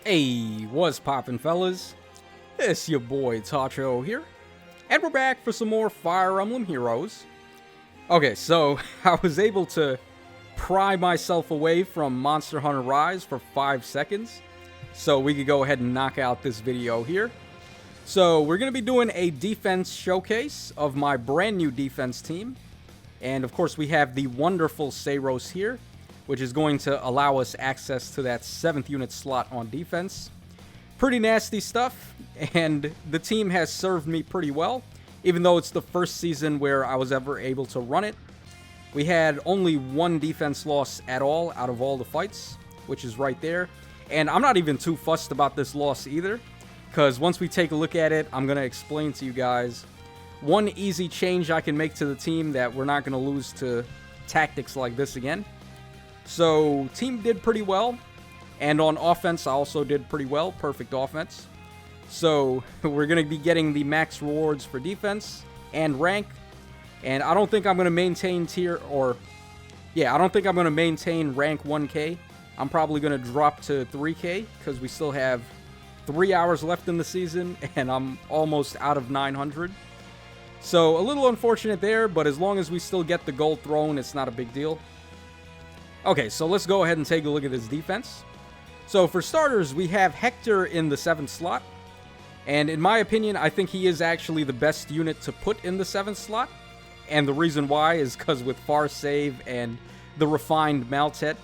Hey, what's poppin', fellas? It's your boy Tacho here, and we're back for some more Fire Emblem Heroes. Okay, so I was able to pry myself away from Monster Hunter Rise for 5 seconds, so we could go ahead and knock out this video here. So we're going to be doing a defense showcase of my brand new defense team, and of course we have the wonderful Seiros here, which is going to allow us access to that 7th unit slot on defense. Pretty nasty stuff, and the team has served me pretty well, even though it's the first season where I was ever able to run it. We had only one defense loss at all out of all the fights, which is right there. And I'm not even too fussed about this loss either, because once we take a look at it, I'm going to explain to you guys one easy change I can make to the team that we're not going to lose to tactics like this again. So, team did pretty well, and on offense I also did pretty well, perfect offense. So, we're going to be getting the max rewards for defense and rank, and I don't think I'm going to maintain I don't think I'm going to maintain rank 1k. I'm probably going to drop to 3k, because we still have 3 hours left in the season, and I'm almost out of 900. So, a little unfortunate there, but as long as we still get the gold throne, it's not a big deal. Okay, so let's go ahead and take a look at his defense. So for starters, we have Hector in the 7th slot. And in my opinion, I think he is actually the best unit to put in the 7th slot. And the reason why is because with Far Save and the refined Maltet,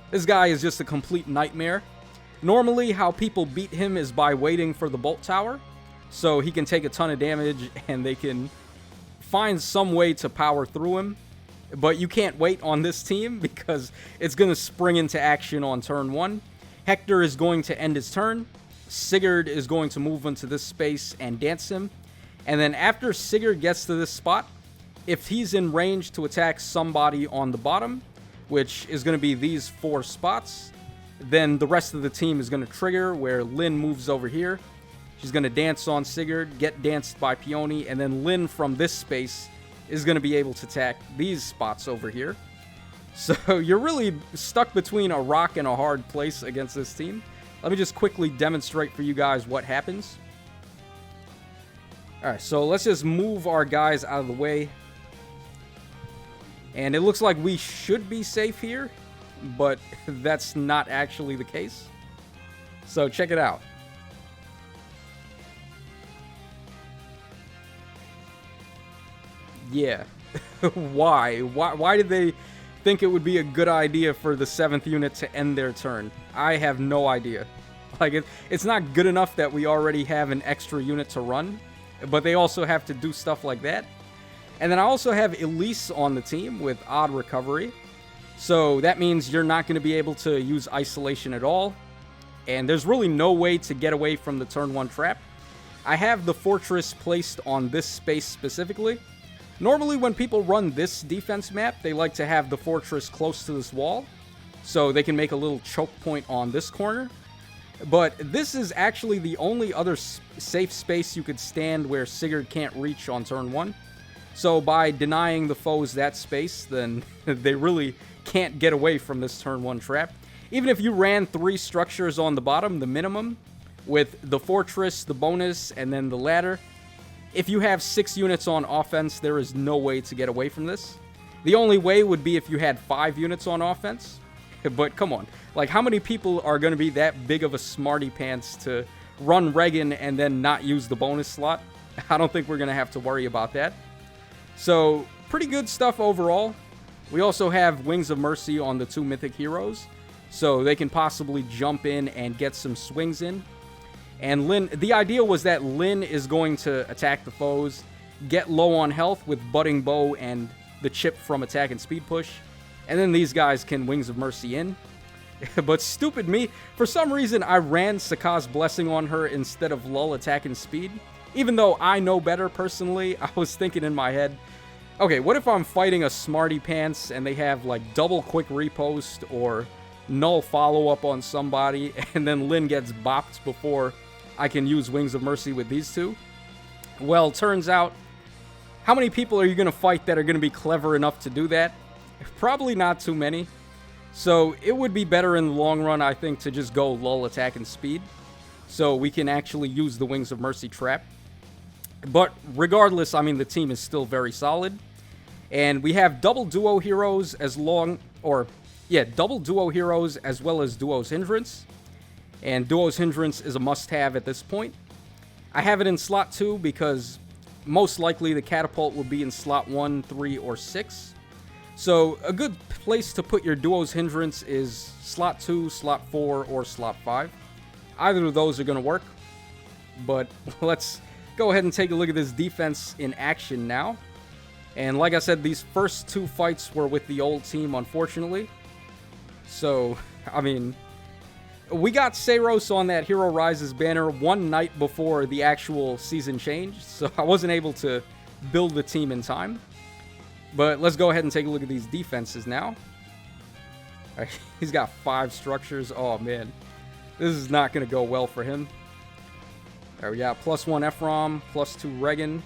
this guy is just a complete nightmare. Normally, how people beat him is by waiting for the Bolt Tower, so he can take a ton of damage and they can find some way to power through him. But you can't wait on this team because it's going to spring into action on turn 1. Hector is going to end his turn. Sigurd is going to move into this space and dance him. And then after Sigurd gets to this spot, if he's in range to attack somebody on the bottom, which is going to be these 4 spots, then the rest of the team is going to trigger where Lyn moves over here. She's going to dance on Sigurd, get danced by Peony, and then Lyn from this space is going to be able to attack these spots over here. So you're really stuck between a rock and a hard place against this team. Let me just quickly demonstrate for you guys what happens. Alright, so let's just move our guys out of the way. And it looks like we should be safe here, but that's not actually the case. So check it out. Yeah. Why? Why did they think it would be a good idea for the 7th unit to end their turn? I have no idea. Like, it's not good enough that we already have an extra unit to run, but they also have to do stuff like that. And then I also have Elise on the team with odd recovery. So that means you're not going to be able to use isolation at all. And there's really no way to get away from the turn 1 trap. I have the fortress placed on this space specifically. Normally, when people run this defense map, they like to have the fortress close to this wall, so they can make a little choke point on this corner. But this is actually the only other safe space you could stand where Sigurd can't reach on turn 1. So by denying the foes that space, then they really can't get away from this turn 1 trap. Even if you ran 3 structures on the bottom, the minimum, with the fortress, the bonus, and then the ladder, if you have 6 units on offense, there is no way to get away from this. The only way would be if you had 5 units on offense. But come on, like, how many people are going to be that big of a smarty pants to run Regan and then not use the bonus slot? I don't think we're going to have to worry about that. So, pretty good stuff overall. We also have Wings of Mercy on the 2 mythic heroes, so they can possibly jump in and get some swings in. And Lyn, the idea was that Lyn is going to attack the foes, get low on health with Budding Bow and the chip from attack and speed push, and then these guys can Wings of Mercy in. But stupid me, for some reason I ran Saka's Blessing on her instead of lull attack and speed. Even though I know better personally, I was thinking in my head, okay, what if I'm fighting a smarty pants and they have like double quick repost or null follow-up on somebody, and then Lyn gets bopped before I can use Wings of Mercy with these 2? Well, turns out, how many people are you going to fight that are going to be clever enough to do that? Probably not too many. So it would be better in the long run, I think, to just go lull attack and speed, so we can actually use the Wings of Mercy trap. But regardless, I mean, the team is still very solid. And we have double duo heroes double duo heroes as well as duo's hindrance. And duo's hindrance is a must-have at this point. I have it in slot 2 because most likely the catapult will be in slot 1, 3, or 6. So a good place to put your duo's hindrance is slot 2, slot 4, or slot 5. Either of those are going to work. But let's go ahead and take a look at this defense in action now. And like I said, these first 2 fights were with the old team, unfortunately. So, I mean, we got Seiros on that Hero Rises banner one night before the actual season changed, so I wasn't able to build the team in time. But let's go ahead and take a look at these defenses now. Right, he's got 5 structures. Oh, man. This is not going to go well for him. There we got +1 Ephraim, +2 Regan.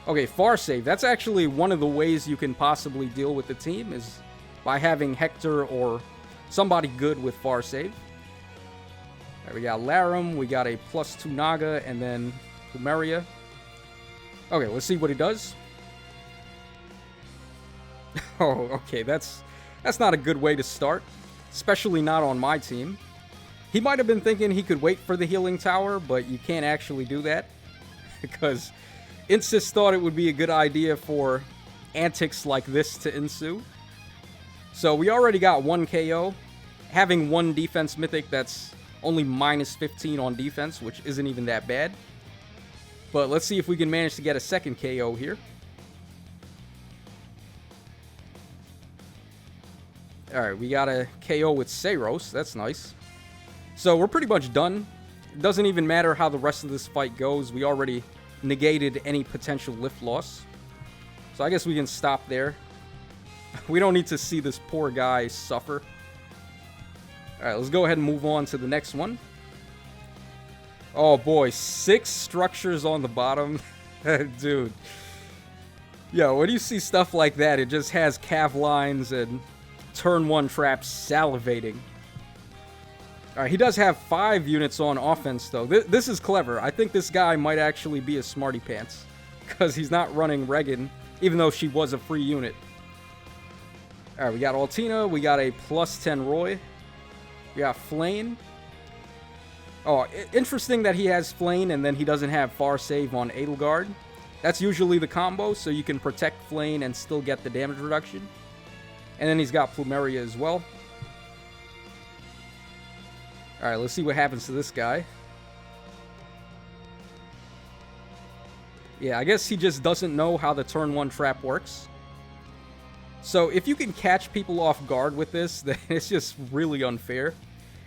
Okay, far save. That's actually one of the ways you can possibly deal with the team is by having Hector or somebody good with far save. There we got Laram. We got a +2 Naga and then Plumeria. Okay, let's see what he does. Oh, okay, that's not a good way to start, especially not on my team. He might have been thinking he could wait for the healing tower, but you can't actually do that because Insys thought it would be a good idea for antics like this to ensue. So we already got 1 KO. Having 1 defense mythic, that's only -15 on defense, which isn't even that bad. But let's see if we can manage to get a second KO here. Alright, we got a KO with Seiros. That's nice. So we're pretty much done. It doesn't even matter how the rest of this fight goes. We already negated any potential lift loss. So I guess we can stop there. We don't need to see this poor guy suffer. Alright, let's go ahead and move on to the next one. Oh boy, 6 structures on the bottom. Dude. Yo, when you see stuff like that, it just has cav lines and turn 1 traps salivating. Alright, he does have 5 units on offense, though. This is clever. I think this guy might actually be a smarty pants, because he's not running Regan, even though she was a free unit. Alright, we got Altina. We got a +10 Roy. We got Flane. Oh, interesting that he has Flane and then he doesn't have far save on Edelgard. That's usually the combo, so you can protect Flane and still get the damage reduction. And then he's got Plumeria as well. Alright, let's see what happens to this guy. Yeah, I guess he just doesn't know how the turn 1 trap works. So if you can catch people off guard with this, then it's just really unfair.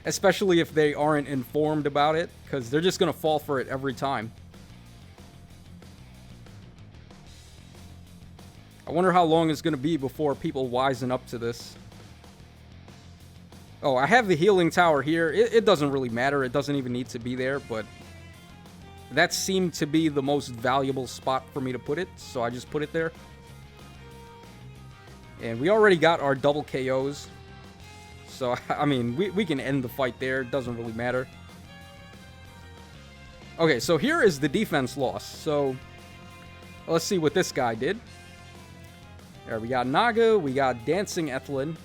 Especially if they aren't informed about it, because they're just going to fall for it every time. I wonder how long it's going to be before people wisen up to this. Oh, I have the healing tower here. It doesn't really matter. It doesn't even need to be there, but that seemed to be the most valuable spot for me to put it, so I just put it there. And we already got our double KOs. So, I mean, we can end the fight there. It doesn't really matter. Okay, so here is the defense loss. So, let's see what this guy did. There, we got Naga. We got Dancing Ethelyn.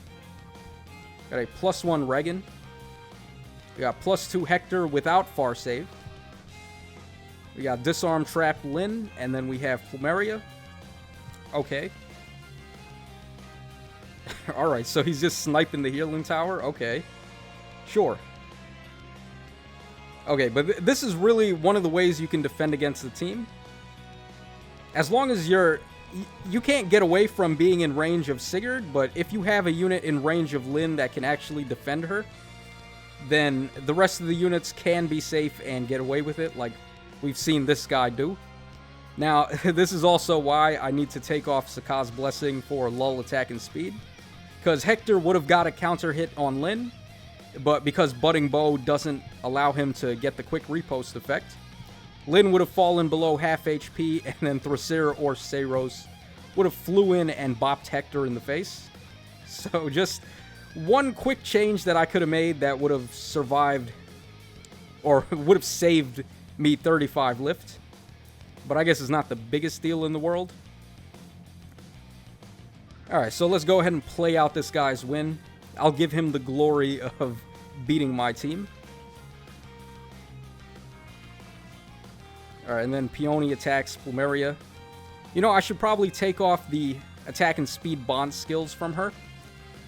Got a +1 Regan. We got +2 Hector without far save. We got Disarm Trap Lyn. And then we have Plumeria. Okay. Alright, so he's just sniping the healing tower? Okay. Sure. Okay, but this is really one of the ways you can defend against the team. As long as you can't get away from being in range of Sigurd, but if you have a unit in range of Lyn that can actually defend her, then the rest of the units can be safe and get away with it, like we've seen this guy do. Now, this is also why I need to take off Sakaz's Blessing for lull attack and speed. Because Hector would have got a counter hit on Lyn, but because Budding Bow doesn't allow him to get the quick repost effect, Lyn would have fallen below half HP, and then Thrasir or Seiros would have flew in and bopped Hector in the face. So just one quick change that I could have made that would have survived, or would have saved me 35 lift. But I guess it's not the biggest deal in the world. Alright, so let's go ahead and play out this guy's win. I'll give him the glory of beating my team. Alright, and then Peony attacks Plumeria. You know, I should probably take off the attack and speed bond skills from her.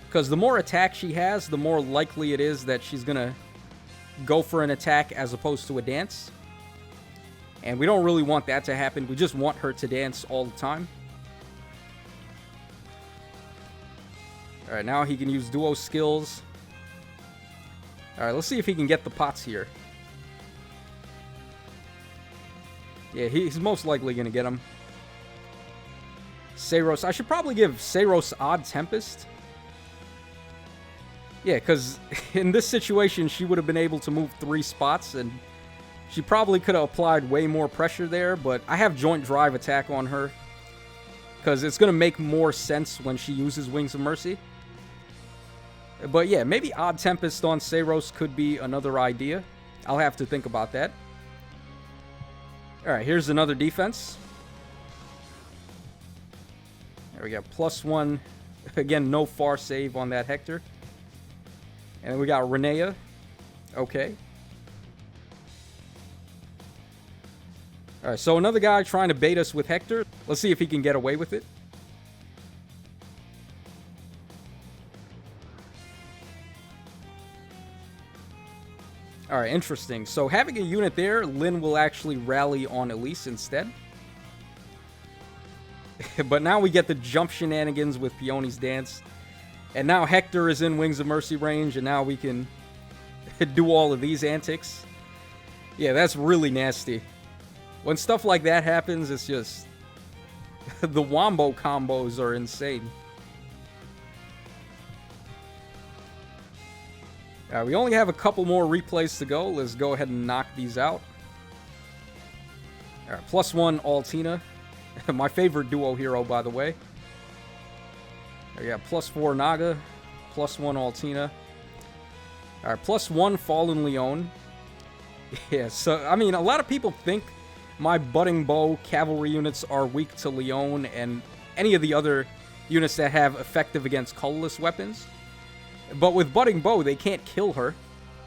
Because the more attack she has, the more likely it is that she's going to go for an attack as opposed to a dance. And we don't really want that to happen. We just want her to dance all the time. Alright, now he can use duo skills. Alright, let's see if he can get the pots here. Yeah, he's most likely going to get them. Saros. I should probably give Saros Odd Tempest. Yeah, because in this situation, she would have been able to move 3 spots, and she probably could have applied way more pressure there, but I have Joint Drive Attack on her, because it's going to make more sense when she uses Wings of Mercy. But yeah, maybe Odd Tempest on Saros could be another idea. I'll have to think about that. Alright, here's another defense. There we go, +1. Again, no far save on that Hector. And we got Renea. Okay. Alright, so another guy trying to bait us with Hector. Let's see if he can get away with it. Alright, interesting. So having a unit there, Lyn will actually rally on Elise instead. But now we get the jump shenanigans with Peony's Dance. And now Hector is in Wings of Mercy range, and now we can do all of these antics. Yeah, that's really nasty. When stuff like that happens, it's just... the wombo combos are insane. We only have a couple more replays to go. Let's go ahead and knock these out. Alright, +1 Altina. My favorite duo hero, by the way. We got +4 Naga, +1 Altina. Alright, +1 Fallen Leon. Yeah, so, I mean, a lot of people think my Budding Bow cavalry units are weak to Leon and any of the other units that have effective against colorless weapons. But with Budding Bow, they can't kill her.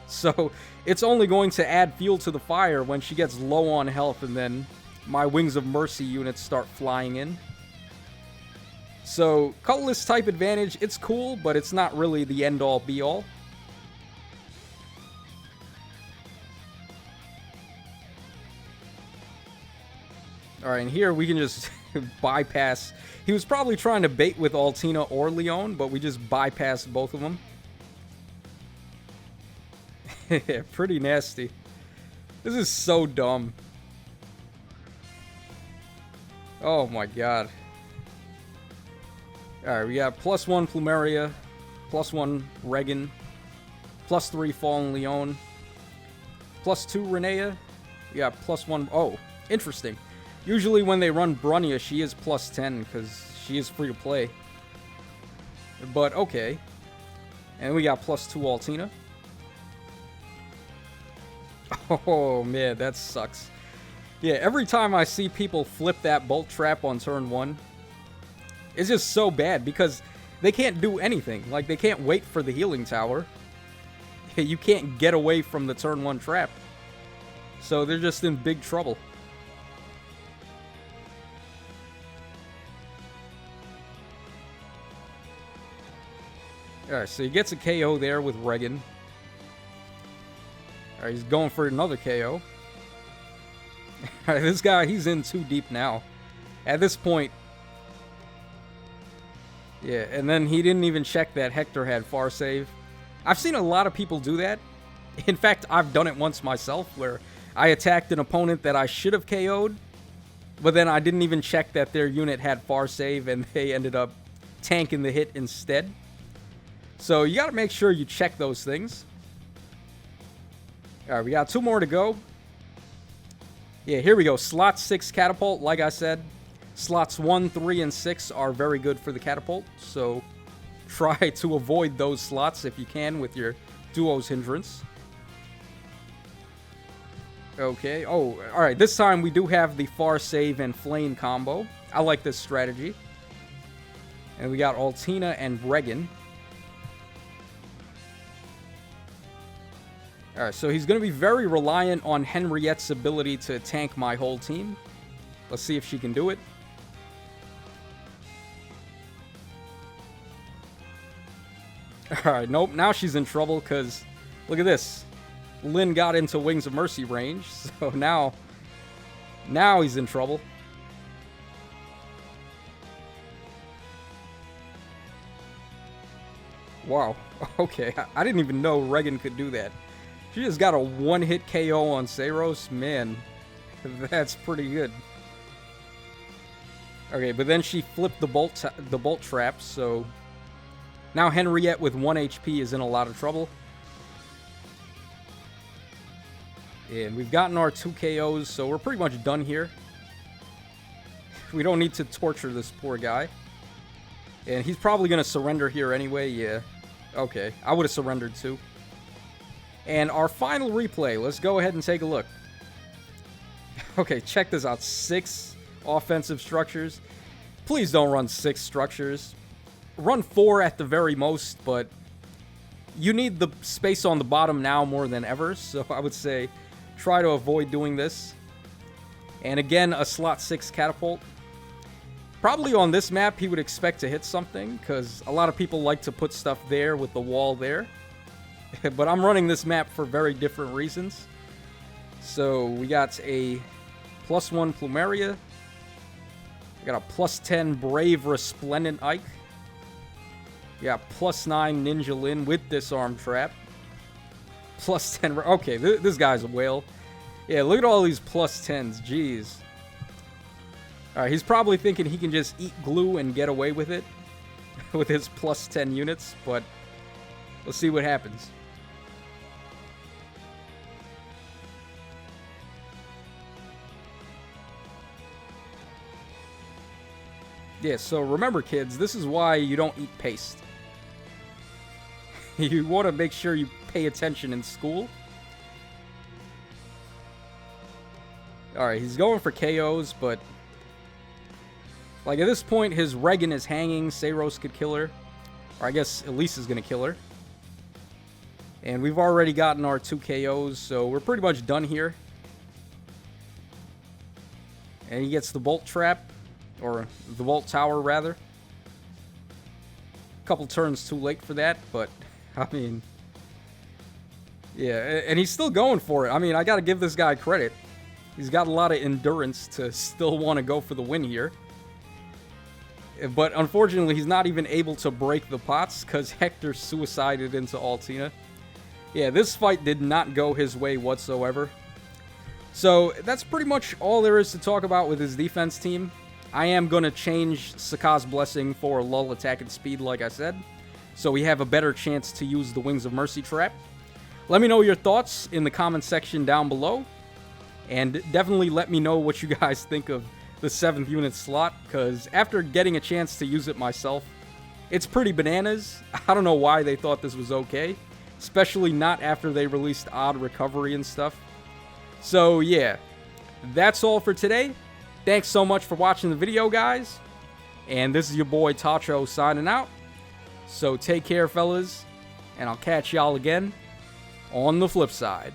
So it's only going to add fuel to the fire when she gets low on health, and then my Wings of Mercy units start flying in. So colorless type advantage, it's cool, but it's not really the end-all be-all. Alright, and here we can just bypass. He was probably trying to bait with Altina or Leon, but we just bypassed both of them. Pretty nasty. This is so dumb. Oh my god. Alright, we got +1 Plumeria, +1 Regan, +3 Fallen Leon, +2 Renea. We got +1. Oh, interesting. Usually when they run Brunia, she is +10 because she is free to play. But okay. And we got +2 Altina. Oh man, that sucks. Yeah, every time I see people flip that bolt trap on turn 1, it's just so bad because they can't do anything. Like, they can't wait for the healing tower. You can't get away from the turn 1 trap. So they're just in big trouble. Alright, so he gets a KO there with Regan. Alright, he's going for another KO. Alright, this guy, he's in too deep now. At this point... Yeah, and then he didn't even check that Hector had far save. I've seen a lot of people do that. In fact, I've done it once myself, where I attacked an opponent that I should have KO'd, but then I didn't even check that their unit had far save, and they ended up tanking the hit instead. So you gotta make sure you check those things. Alright, we got 2 more to go. Yeah, here we go. Slot 6 catapult, like I said. Slots 1, 3, and 6 are very good for the catapult. So try to avoid those slots if you can with your duo's hindrance. Okay, oh, alright, this time we do have the Far Save and Flame combo. I like this strategy. And we got Altina and Bregan. Alright, so he's going to be very reliant on Henriette's ability to tank my whole team. Let's see if she can do it. Alright, nope, now she's in trouble because, look at this. Lyn got into Wings of Mercy range, so now he's in trouble. Wow, okay, I didn't even know Regan could do that. She just got a one-hit KO on Saros, man, that's pretty good. Okay, but then she flipped the bolt trap, so now Henriette with 1 HP is in a lot of trouble. And we've gotten our 2 KOs, so we're pretty much done here. We don't need to torture this poor guy. And he's probably going to surrender here anyway, yeah. Okay, I would have surrendered too. And our final replay, let's go ahead and take a look. Okay, check this out, 6 offensive structures. Please don't run 6 structures. Run 4 at the very most, but you need the space on the bottom now more than ever, so I would say try to avoid doing this. And again, a slot 6 catapult. Probably on this map, he would expect to hit something, because a lot of people like to put stuff there with the wall there. But I'm running this map for very different reasons. So we got a +1 Plumeria. We got a +10 Brave Resplendent Ike. We got +9 Ninja Lyn with Disarm Trap. +10. Okay, this guy's a whale. Yeah, look at all these +10s. Jeez. Alright, he's probably thinking he can just eat glue and get away with it with his +10 units, but let's see what happens. Yeah, so remember, kids, this is why you don't eat paste. You want to make sure you pay attention in school. Alright, he's going for KOs, but like at this point, his Regan is hanging. Saros could kill her. Or I guess Elise is going to kill her. And we've already gotten our 2 KOs, so we're pretty much done here. And he gets the Bolt Trap. Or the Bolt Tower, rather. A couple turns too late for that, but I mean, yeah, and he's still going for it. I mean, I gotta give this guy credit. He's got a lot of endurance to still want to go for the win here. But unfortunately, he's not even able to break the pots because Hector suicided into Altina. Yeah, this fight did not go his way whatsoever. So that's pretty much all there is to talk about with his defense team. I am going to change Saka's Blessing for lull attack and speed, like I said, so we have a better chance to use the Wings of Mercy trap. Let me know your thoughts in the comment section down below, and definitely let me know what you guys think of the 7th unit slot, because after getting a chance to use it myself, it's pretty bananas. I don't know why they thought this was okay, especially not after they released odd recovery and stuff. So yeah, that's all for today. Thanks so much for watching the video, guys. And this is your boy Tacho signing out. So take care, fellas. And I'll catch y'all again on the flip side.